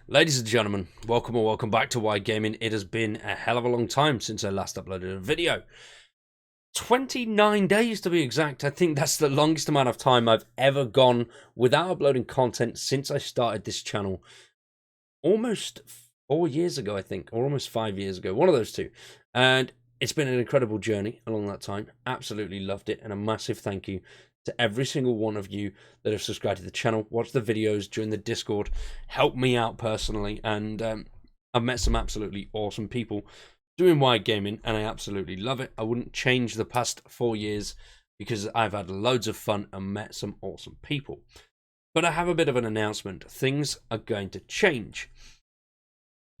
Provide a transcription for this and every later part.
Ladies and gentlemen, welcome or welcome back to Why Gaming. It has been a hell of a long time since I last uploaded a video. 29 days to be exact. I think that's the longest amount of time I've ever gone without uploading content since I started this channel almost 4 years ago, I think, or almost 5 years ago, one of those two. And it's been an incredible journey along that time. Absolutely loved it, and a massive thank you to every single one of you that have subscribed to the channel, watched the videos, joined the Discord, helped me out personally, and I've met some absolutely awesome people doing wide gaming, and I absolutely love it. I wouldn't change the past 4 years because I've had loads of fun and met some awesome people. But I have a bit of an announcement. Things are going to change.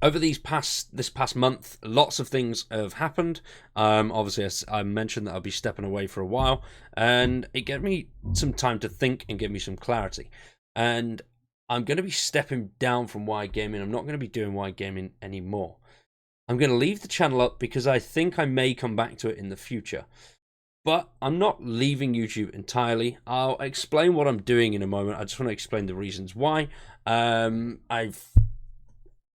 Over this past month, lots of things have happened. Obviously, as I mentioned that I'll be stepping away for a while, and it gave me some time to think and give me some clarity. And I'm going to be stepping down from wide gaming. I'm not going to be doing wide gaming anymore. I'm going to leave the channel up because I think I may come back to it in the future. But I'm not leaving YouTube entirely. I'll explain what I'm doing in a moment. I just want to explain the reasons why.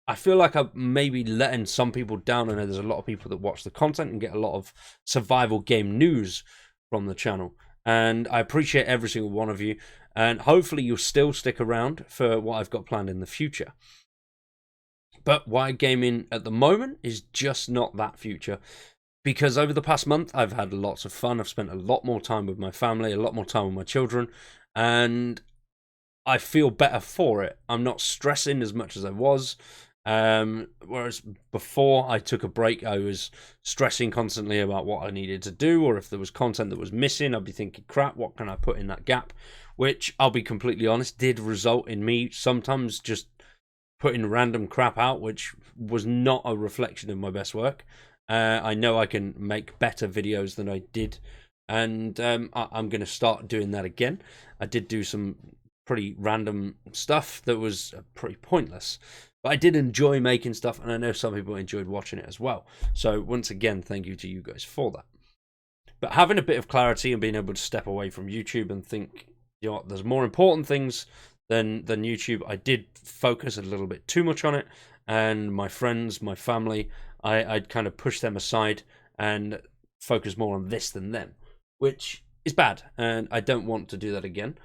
I feel like I'm maybe letting some people down. I know there's a lot of people that watch the content and get a lot of survival game news from the channel. And I appreciate every single one of you. And hopefully you'll still stick around for what I've got planned in the future. But wide gaming at the moment is just not that future. Because over the past month, I've had lots of fun. I've spent a lot more time with my family, a lot more time with my children. And I feel better for it. I'm not stressing as much as I was. Whereas before I took a break, I was stressing constantly about what I needed to do, or if there was content that was missing, I'd be thinking, crap, what can I put in that gap? Which, I'll be completely honest, did result in me sometimes just putting random crap out, which was not a reflection of my best work. I know I can make better videos than I did, and I'm going to start doing that again. I did do some pretty random stuff that was pretty pointless. But I did enjoy making stuff, and I know some people enjoyed watching it as well. So once again, thank you to you guys for that. But having a bit of clarity and being able to step away from YouTube and think, you know what, there's more important things than YouTube. I did focus a little bit too much on it, and my friends, my family, I'd kind of push them aside and focus more on this than them, which is bad, and I don't want to do that again.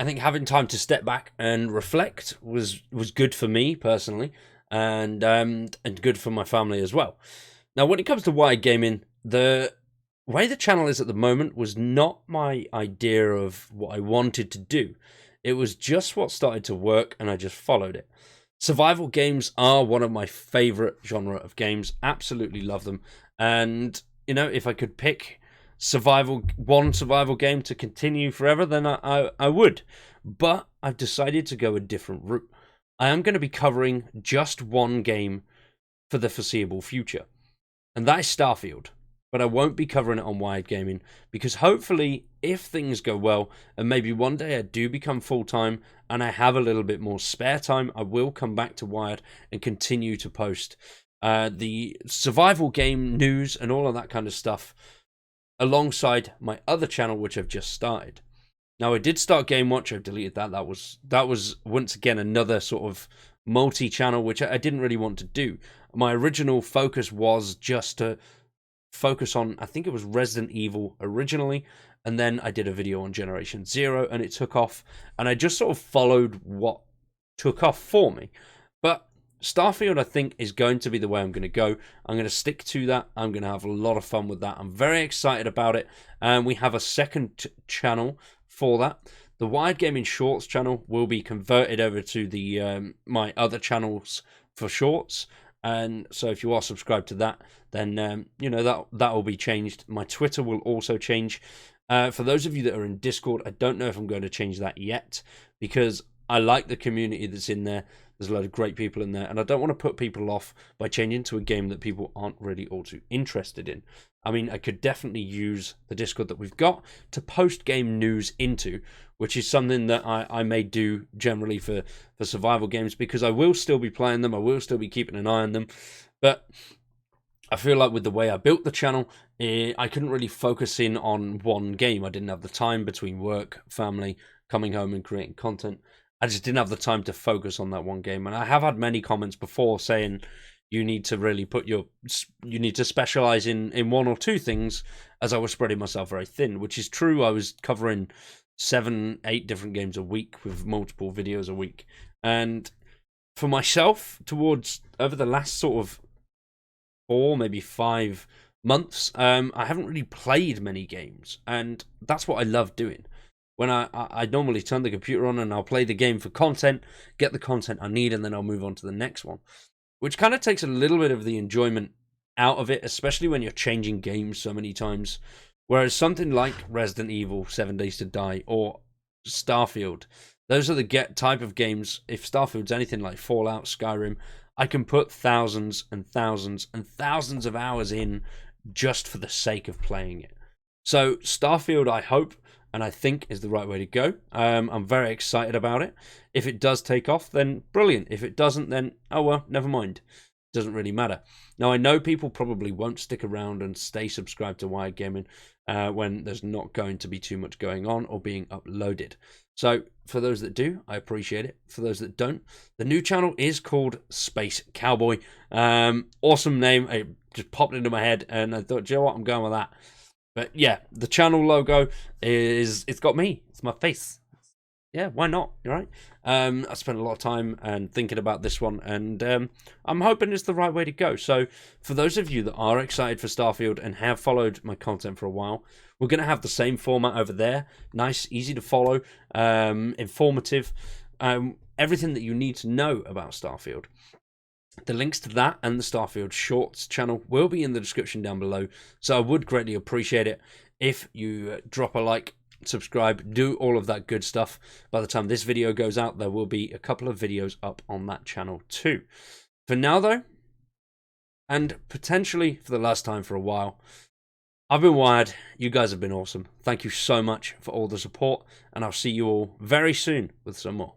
I think having time to step back and reflect was good for me personally, and good for my family as well. Now, when it comes to wide gaming, the way the channel is at the moment was not my idea of what I wanted to do. It was just what started to work, and I just followed it. Survival games are one of my favorite genre of games. Absolutely love them, and you know, if I could pick one survival game to continue forever, then I would. But I've decided to go a different route. I am going to be covering just one game for the foreseeable future, and that is Starfield. But I won't be covering it on Wired Gaming because hopefully, if things go well, and maybe one day I do become full-time and I have a little bit more spare time, I will come back to Wired and continue to post the survival game news and all of that kind of stuff alongside my other channel, which I've just started. Now, I did start Game Watch. I've deleted that. That was once again another sort of multi-channel, which I didn't really want to do. My original focus was just to focus on, I think it was Resident Evil originally, and then I did a video on Generation Zero, and it took off, and I just sort of followed what took off for me. But Starfield, I think, is going to be the way I'm going to go. I'm going to stick to that. I'm going to have a lot of fun with that. I'm very excited about it. And we have a second channel for that. The Wired Gaming Shorts channel will be converted over to the my other channels for shorts. And so if you are subscribed to that, then you know that will be changed. My Twitter will also change. For those of you that are in Discord, I don't know if I'm going to change that yet because I like the community that's in there. There's a lot of great people in there, and I don't want to put people off by changing to a game that people aren't really all too interested in. I mean, I could definitely use the Discord that we've got to post game news into, which is something that I may do generally for survival games, because I will still be playing them, I will still be keeping an eye on them, but I feel like with the way I built the channel, I couldn't really focus in on one game. I didn't have the time between work, family, coming home and creating content. I just didn't have the time to focus on that one game. And I have had many comments before saying you need to really you need to specialize in one or two things, as I was spreading myself very thin, which is true. I was covering 7, 8 different games a week with multiple videos a week. And for myself, towards over the last sort of 4, maybe 5 months, I haven't really played many games, and that's what I love doing. When I normally turn the computer on and I'll play the game for content, get the content I need, and then I'll move on to the next one, which kind of takes a little bit of the enjoyment out of it, especially when you're changing games so many times. Whereas something like Resident Evil 7 Days to Die or Starfield, those are the type of games, if Starfield's anything like Fallout, Skyrim, I can put thousands and thousands and thousands of hours in just for the sake of playing it. So Starfield, I hope and I think is the right way to go. I'm very excited about it. If it does take off, then brilliant. If it doesn't, then oh well, never mind. Doesn't really matter. Now, I know people probably won't stick around and stay subscribed to Wired Gaming when there's not going to be too much going on or being uploaded. So for those that do, I appreciate it. For those that don't, the new channel is called Space Cowboy. Awesome name. It just popped into my head and I thought, do you know what, I'm going with that. But yeah, the channel logo it's got me. It's my face. Yeah, why not? Right? I spent a lot of time and thinking about this one, and I'm hoping it's the right way to go. So for those of you that are excited for Starfield and have followed my content for a while, we're going to have the same format over there. Nice, easy to follow, informative, everything that you need to know about Starfield. The links to that and the Starfield Shorts channel will be in the description down below. So I would greatly appreciate it if you drop a like, subscribe, do all of that good stuff. By the time this video goes out, there will be a couple of videos up on that channel too. For now though, and potentially for the last time for a while, I've been Wired. You guys have been awesome. Thank you so much for all the support, and I'll see you all very soon with some more.